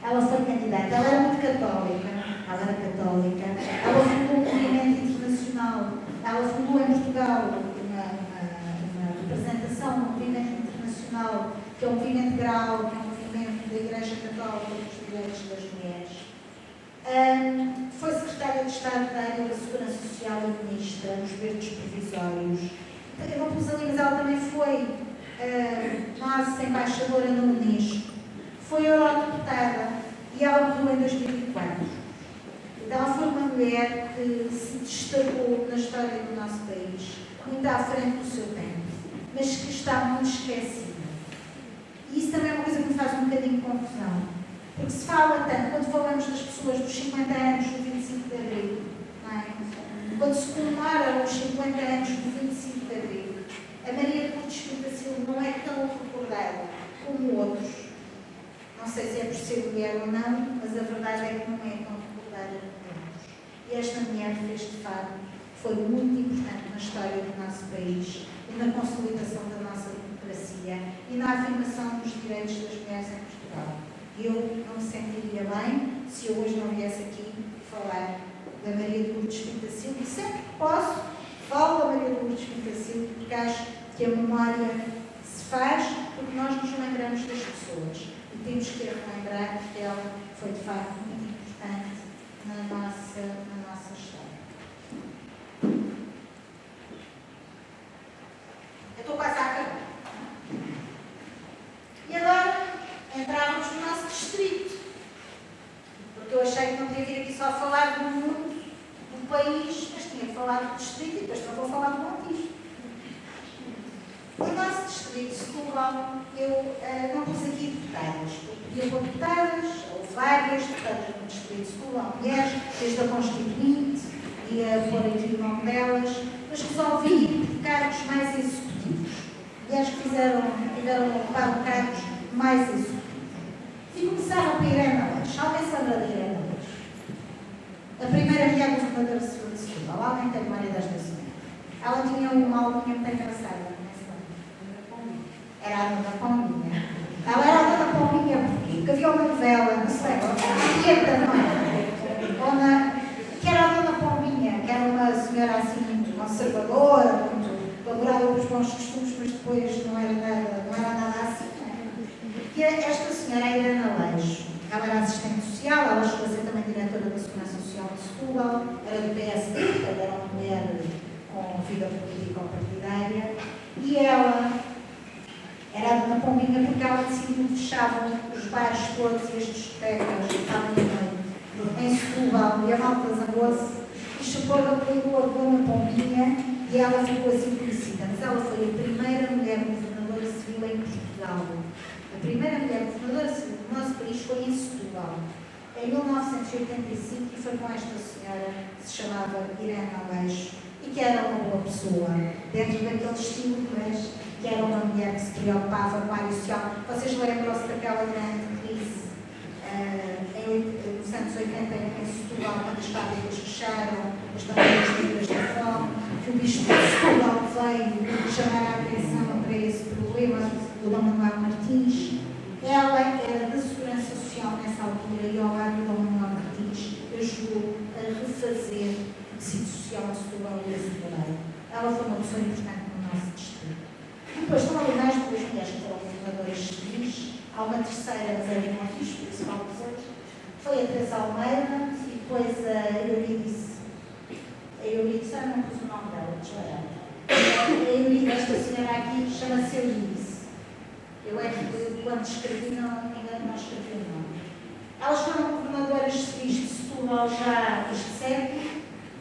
Ela foi candidata, ela era muito católica, ela fundou um movimento internacional, ela fundou em Portugal uma representação, um movimento internacional, que é o movimento GRAL, que é um movimento da Igreja Católica dos Direitos das Mulheres. Foi secretária de Estado da área da Segurança Social e ministra nos governos provisórios. Eu não pus ali, mas ela também foi nossa embaixadora na Unesco. Foi eurodeputada e ela morreu em 2004. Então, ela foi uma mulher que se destacou na história do nosso país, muito à frente do seu tempo, mas que está muito esquecida. E isso também é uma coisa que me faz um bocadinho de confusão. Porque se fala tanto, quando falamos das pessoas dos 50 anos do 25 de Abril, não é? Quando se comemora os 50 anos do 25 de Abril, a Maria Lourdes Pinto Silva não é tão recordada como outros. Não sei se é por ser mulher ou não, mas a verdade é que não é tão recordada como outros. E esta mulher fez, de facto, foi muito importante na história do nosso país e na consolidação da nossa democracia e na afirmação dos direitos das mulheres em Portugal. Eu não me sentiria bem se eu hoje não viesse aqui falar da Maria Lourdes Pinto Silva. E sempre que posso, falo da Maria Lourdes Pinto Silva, porque acho que a memória se faz porque nós nos lembramos das pessoas. E temos que relembrar que ela foi, de facto, muito importante na nossa história. Eu estou quase a acabar. E agora entrávamos no nosso distrito. Porque eu achei que não devia vir aqui só falar do mundo, do país, mas tinha que falar do distrito e depois não vou falar do Montijo. O nosso distrito, Setúbal, eu não pus aqui deputadas. Eu pedi deputadas, ou várias deputadas no distrito de Setúbal, mulheres, desde a Constituinte, ia pôr aqui o nome delas, mas resolvi cargos mais executivos. Mulheres que tiveram ocupado cargos mais executivos. E começaram por Irena Leix. Alguém se lembra de Irena Leix? A primeira mulher governadora civil de Setúbal. Alguém tem memória desta senhora? Ela tinha uma alcunha muito engraçada. Era a Dona Pombinha. Ela era a Dona Pombinha porque havia uma novela, não se lembra? A Tieta, não é? Que era a Dona Pombinha, que era uma senhora assim muito conservadora, muito elaborada pelos bons costumes, mas depois não era nada assim. E esta senhora, a Irena Leix, ela era assistente social, ela chegou a ser também diretora da Segurança Social de Setúbal, era do PSD, portanto era uma mulher com vida político-partidária, e ela era a Dona Pombinha porque ela decidiu fechar os bares todos e as discotecas que estavam em Setúbal, e a malta zangou-se, e chegou a Dona Pombinha, e ela ficou assim conhecida, mas ela foi a primeira mulher governadora civil em Portugal. A primeira mulher governadora civil do nosso país em 1985, e foi com esta senhora que se chamava Irene Aleixo, e que era uma boa pessoa, dentro daquele estilo, mas que era uma mulher que se preocupava com a área social. Vocês lembram-se daquela grande crise nos anos 80 em Setúbal, quando as fábricas fecharam, as famílias livres da fome, que o bispo de Setúbal veio chamar a atenção para esse problema, do Dom Manuel Martins. Ela era da Segurança Social nessa altura e ao lado do Dom Manuel Martins ajudou a refazer o tecido social de Setúbal e esse trabalho. Ela foi uma pessoa importante no nosso distrito. Depois estão ali mais duas mulheres que foram governadoras civis. Há uma terceira, mas era Montijo, por isso falo dos outros. Foi a Teresa Almeida e depois a Euridice. A Euridice, não pus o nome dela, deslarada. A Euridice, esta senhora aqui, chama-se Euridice. Eu é que, quando escrevi, não escrevi o nome. Elas foram governadoras civis de Setúbal já este século.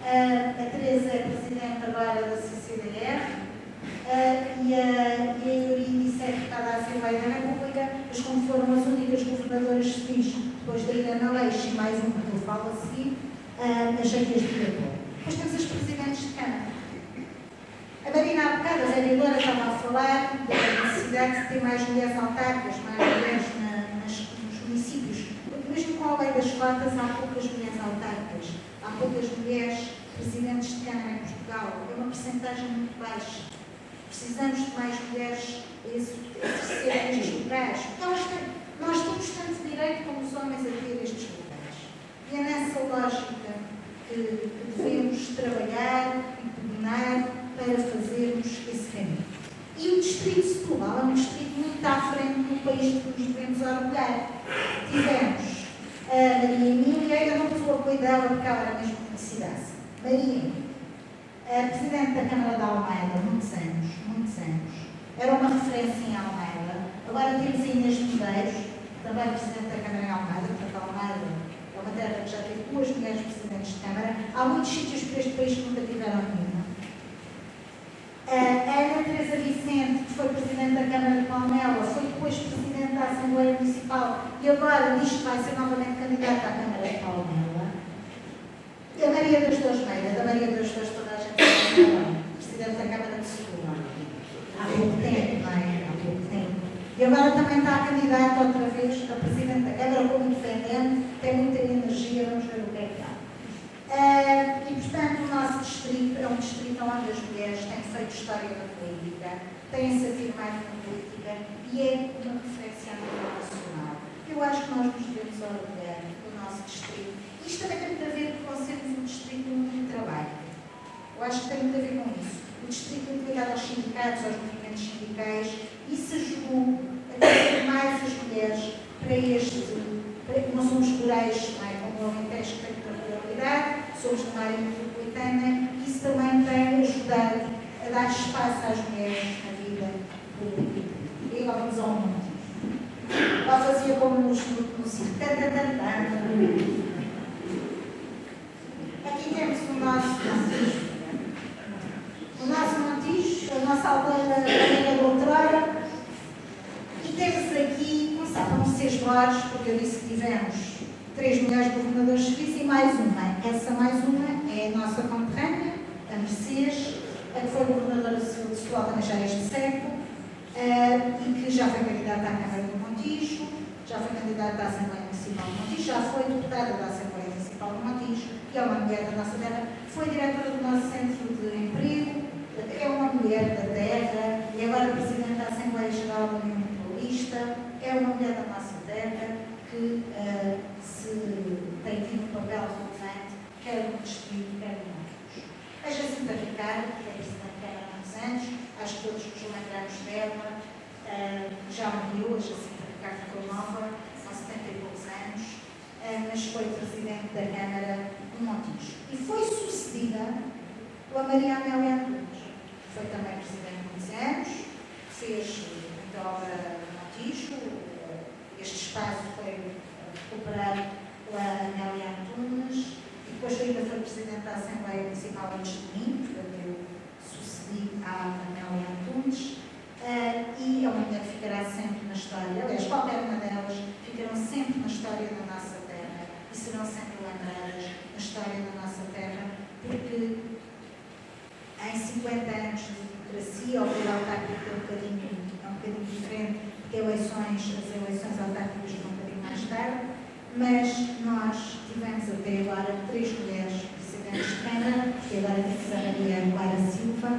A Teresa é presidente agora da CCDR. E a Euridice é deputada da Assembleia da República, mas como foram as únicas governadoras civis, depois da Irene Aleixo e mais uma que eu falo a seguir, achei que este diretor. Depois temos as presidentes de Câmara. A Marina, há bocado, a vereadora estava a falar da necessidade de ter mais mulheres autárquicas, mais mulheres nos municípios, porque mesmo com a lei das cotas há poucas mulheres autárquicas, há poucas mulheres presidentes de Câmara em Portugal, é uma percentagem muito baixa. Precisamos de mais mulheres a exercerem estes lugares. Nós temos tanto direito como os homens a ter estes lugares. E é nessa lógica que devemos trabalhar e pugnar para fazermos esse caminho. E o Distrito de Setúbal é um distrito muito à frente no país que nos devemos orgulhar. Tivemos a Maria Emília, eu não pus o apoio dela porque ela era mesmo conhecida. Maria, a Presidente da Câmara de Almeida, muitos anos, era uma referência em Almeida. Agora temos a Inês Medeiros, também Presidente da Câmara em Almeida, portanto Almeida é uma terra que já teve duas mulheres Presidentes de Câmara. Há muitos sítios por este país que nunca tiveram nenhuma. A Ana Teresa Vicente, que foi Presidente da Câmara de Palmela, foi depois Presidente da Assembleia Municipal e agora diz que vai ser novamente candidata à Câmara de Palmela. E a Maria das Dores Meira, da Maria das Dores toda a gente sabe, Presidente da Câmara de Setúbal. Há pouco tempo, não é? Há pouco tempo. E agora também está candidata outra vez a Presidente da Câmara como independente, tem muita energia, vamos ver o que é que dá. E, portanto, o nosso distrito é um distrito onde as mulheres têm feito história da política, têm-se afirmado na política e é uma referência a nível nacional. Eu acho que nós nos devemos orgulhar do nosso distrito. Isto também tem muito a ver com sermos um distrito muito de trabalho. Eu acho que tem muito a ver com isso. O distrito muito ligado aos sindicatos, aos movimentos sindicais, isso ajudou a trazer mais as mulheres para não somos rurais, não é? Como o Alentejo que tem pluralidade, somos de uma área metropolitana, isso também tem ajudado a dar espaço às mulheres na vida política. E agora vamos ao mundo. Lá fazia como no circo. Aqui temos o nosso Montijo, a nossa aldeia da Ilha da Outrora, e temos aqui, começar por vocês vários, porque eu disse que tivemos 3 mulheres governadoras civis e mais uma. Essa mais uma é a nossa conterrânea, a Mercedes, a que foi governadora civil de Setúbal também já este século, e que já foi candidata à Câmara do Montijo, já foi candidata à Assembleia Municipal do Montijo, já foi deputada da Assembleia Municipal do Montijo, que é uma mulher da nossa terra, foi diretora do nosso centro de emprego, é uma mulher da terra, e agora presidente da Assembleia Geral da União Mutualista, é uma mulher da nossa terra que tem tido um papel relevante, quer no distrito, quer no outros. A Jacinta Ricardo, que é presidente da Câmara há muitos anos, acho que todos nos lembramos dela, já morreu, a Jacinta Ricardo ficou nova, são 70 e poucos anos, mas foi presidente da Câmara do Montijo. E foi sucedida pela Maria Amélia Antunes, que foi também presidente há muitos anos, fez muita obra no Montijo, este espaço foi recuperado pela Amélia Antunes, e depois ainda foi presidente da Assembleia Municipal antes de mim, portanto eu sucedi à Amélia Antunes, e é uma mulher que ficará sempre na história, aliás, qualquer uma delas ficarão sempre na história da nossa terra, e serão sempre lembradas na história da nossa terra, porque em 50 anos de democracia, o poder autárquico é um bocadinho diferente, porque as eleições autárquicas foram um bocadinho mais tarde, mas nós tivemos até agora 3 mulheres presidentes de Câmara, que agora temos a Maria Clara Silva,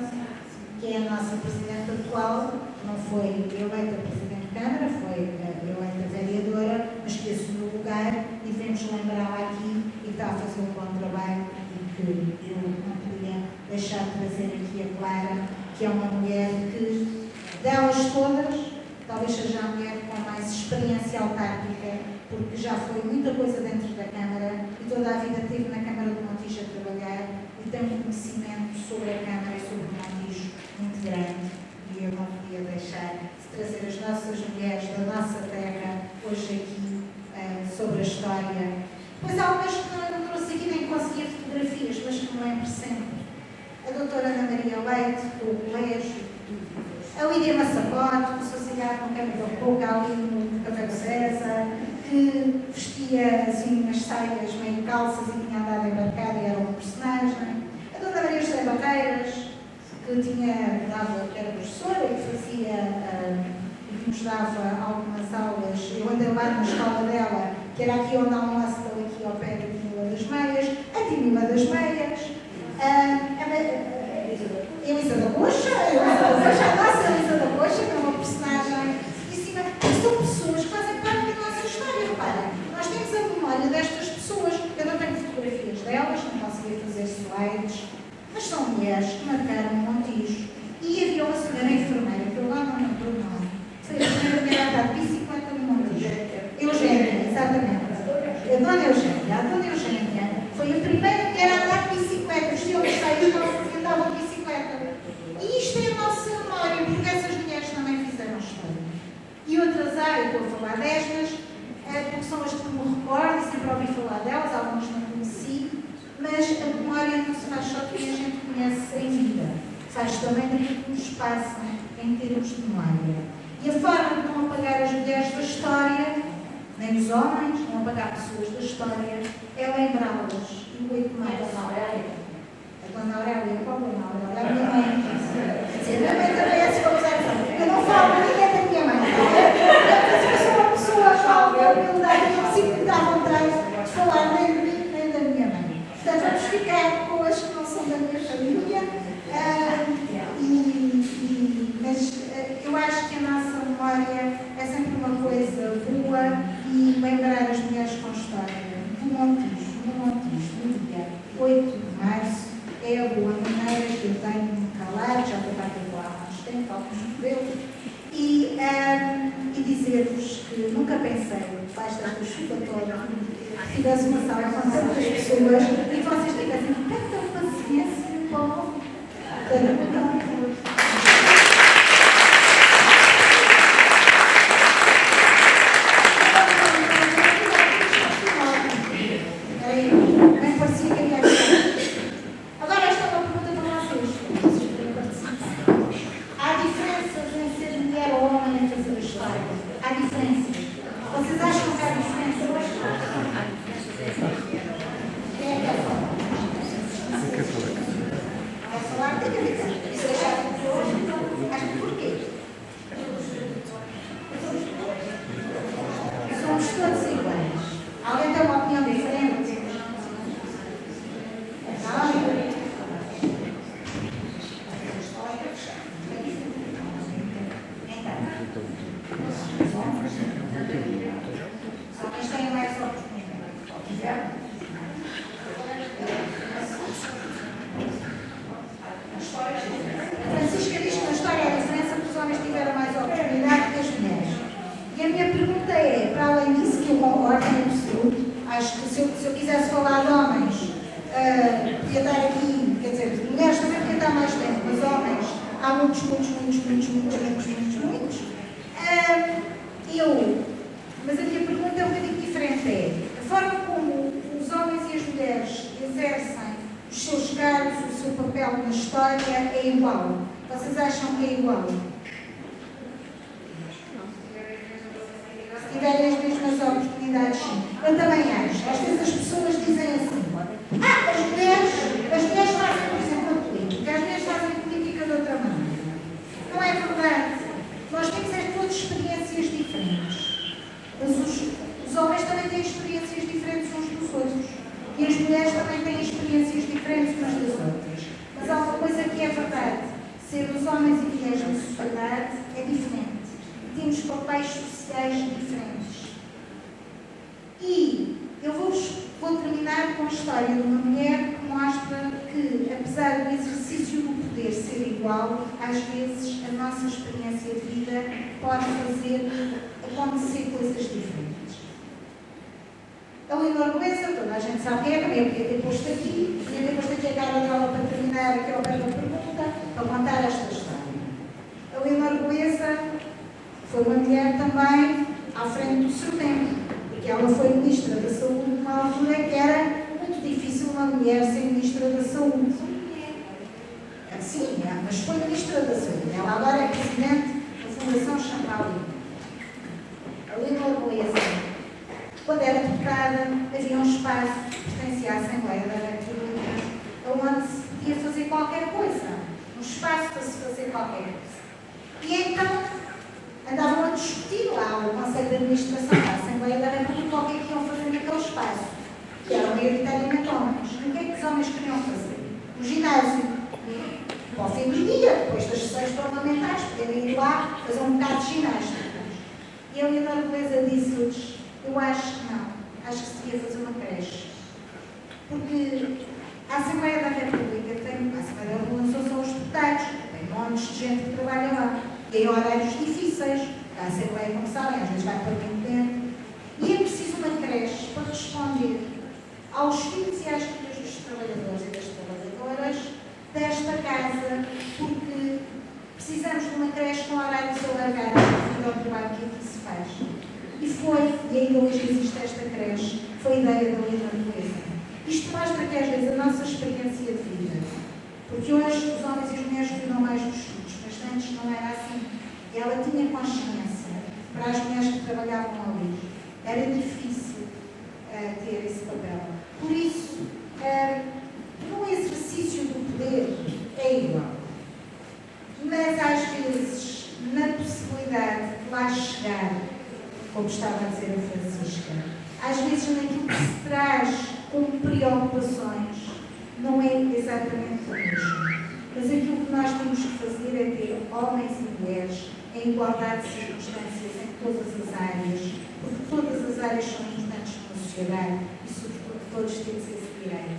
que é a nossa presidente atual, não foi eleita presidente de Câmara, foi eleita vereadora, mas que assumiu o lugar e devemos lembrá-la aqui e que está a fazer um bom trabalho e que eu não podia deixar de trazer aqui a Clara, que é uma mulher que, delas todas, talvez seja a mulher com mais experiência autárquica, porque já foi muita coisa dentro da Câmara e toda a vida esteve na Câmara do Montijo a trabalhar e tem um conhecimento sobre a Câmara e sobre o Montijo muito grande. E eu não podia deixar de trazer as nossas mulheres da nossa terra hoje aqui sobre a história. Pois há umas que não trouxe aqui, nem consegui fotografias, mas que me lembro sempre. A doutora Ana Maria Leite, do colégio, a Lídia Massacote, que começou a cigarro no Câmara do Pouca, ali no Café do César, que vestia assim umas saias meio calças e tinha andado embarcada e era uma personagem. A dona Maria José Barreiras, que era professora e que nos dava algumas aulas. Eu andei lá na escola dela, que era aqui onde almoço, aqui ao pé da Tinila das Meias, a Tinila das Meias, Elisa da Coxa, a nossa Elisa da Coxa, que é uma personagem riquíssima. São pessoas que fazem parte da nossa história. Repara, nós temos a memória destas pessoas. Eu não tenho fotografias delas, não consegui fazer slides, mas são mulheres que marcaram o Montijo. E havia uma senhora enfermeira, que eu lá não lembro o nome, foi a primeira mulher a andar de bicicleta no Montijo. Eugénia, exatamente. A Dona Eugénia foi a primeira mulher a andar de bicicleta, vestia os seios, e andava de bicicleta. E isto é a nossa memória, porque essas mulheres também fizeram história. E outras eu estou a falar destas, porque são as que me recordo, e sempre ouvi falar delas, algumas não conheci, mas a memória não se faz só porque a gente conhece em vida, faz também daquilo que nos passa em termos de memória. E a forma de não apagar as mulheres da história, nem os homens, não apagar pessoas da história, é lembrá-las. E o 8 de maio, a Dona Aurélia, qual é a Dona Aurélia? A minha mãe. Quer dizer, a minha mãe também é escolarizada. Eu não falo de ninguém da minha mãe. Eu sou uma pessoa que fala de humildade e não sinto muita vontade de falar nem de mim nem da minha mãe. Portanto, vamos ficar com as que não são da minha família. Mas eu acho que a nossa memória é sempre uma coisa boa e lembrar as mulheres com história. Do Montijo, no dia 8 de março, é a boa maneira que eu tenho de me calar, já estou para aqui há mais tempo, alguns modelos, e dizer-vos que nunca pensei, debaixo desta chuva toda, que tivesse uma sala com tantas pessoas e que vocês tivessem tanta paciência com bem parecia que havia aqui. Agora esta é uma pergunta para vocês querem participar. Há diferenças em ser mulher ou homem em fazer a história? Há diferenças? Vocês acham que há diferenças? Quem é que quer falar? Vai falar? Tem que haver. Se deixar de hoje, acho que porquê? Somos todos iguais. Alguém tem uma opinião diferente? Vocês têm mais oportunidade. A Francisca diz que na história há diferença porque os homens tiveram mais oportunidade que as mulheres. E a minha pergunta é, para além disso, que eu concordo em absoluto, acho que se eu quisesse falar de homens, podia estar aqui, quer dizer, de mulheres também podia estar mais tempo, mas homens, há muitos. Mas a minha pergunta é um bocadinho diferente, a forma como os homens e as mulheres exercem os seus cargos, o seu papel na história é igual. Vocês acham que é igual? Se tiverem as mesmas oportunidades, sim. Eu também acho. Às vezes as pessoas dizem assim, as mulheres fazem, por exemplo, a política, as mulheres fazem política de outra maneira. Não é verdade. Nós temos todas experiências diferentes. Mas os homens também têm experiências diferentes uns dos outros. E as mulheres também têm experiências diferentes umas das outras. Mas há uma coisa que é verdade. Ser os homens e mulheres na sociedade é diferente. Temos papéis sociais diferentes. E eu vou terminar com a história de uma mulher que mostra que, apesar do exercício do poder ser igual, às vezes a nossa experiência de vida pode fazer acontecer coisas diferentes. A Leonor Beleza, toda a gente sabe quem é, também eu podia ter posto aqui a cara dela para terminar aqui ao pé da pergunta, para contar esta história. A Leonor Beleza foi uma mulher também à frente do seu tempo, porque ela foi Ministra da Saúde numa altura que era muito difícil uma mulher ser Ministra da Saúde. Sim, mas foi Ministra da Saúde. Ela agora é Presidente da Fundação Champalimau. A Leonor Beleza, quando era deputada, havia um espaço que pertencia à Assembleia da República, onde se podia fazer qualquer coisa. Um espaço para se fazer qualquer coisa. E então, andavam a discutir lá o Conselho de Administração da Assembleia da República o que é que iam fazer naquele espaço, que eram maioritariamente homens. O que é que os homens queriam fazer? O ginásio. Para o fim do dia, depois das sessões parlamentares, poderem ir lá fazer um bocado de ginástica. E a Leonor Beleza disse-lhes: eu acho que não. Acho que se devia fazer uma creche. Porque a Assembleia da República tem... A Assembleia da República não são os deputados. Tem montes de gente que trabalha lá. Tem horários difíceis. A Assembleia, como sabem, às vezes vai para muito tempo. E é preciso uma creche para responder aos filhos e às filhas dos trabalhadores e das trabalhadoras desta casa, porque precisamos de uma creche com horários alargados devido ao trabalho que aqui se faz. E ainda hoje existe esta creche, foi a ideia da Leonor Beleza. Isto mostra que às vezes a nossa experiência de vida, porque hoje os homens e as mulheres cuidam mais dos filhos, mas antes não era assim. E ela tinha consciência, para as mulheres que trabalhavam ali, era difícil ter esse papel. Por isso, no exercício do poder é igual. Mas às vezes, na possibilidade de lá chegar, como estava a dizer a Francisca, às vezes naquilo que se traz como preocupações, não é exatamente o mesmo. Mas aquilo que nós temos que fazer é ter homens e mulheres em igualdade de circunstâncias em todas as áreas, porque todas as áreas são importantes para a sociedade e, sobretudo, todos temos esse direito.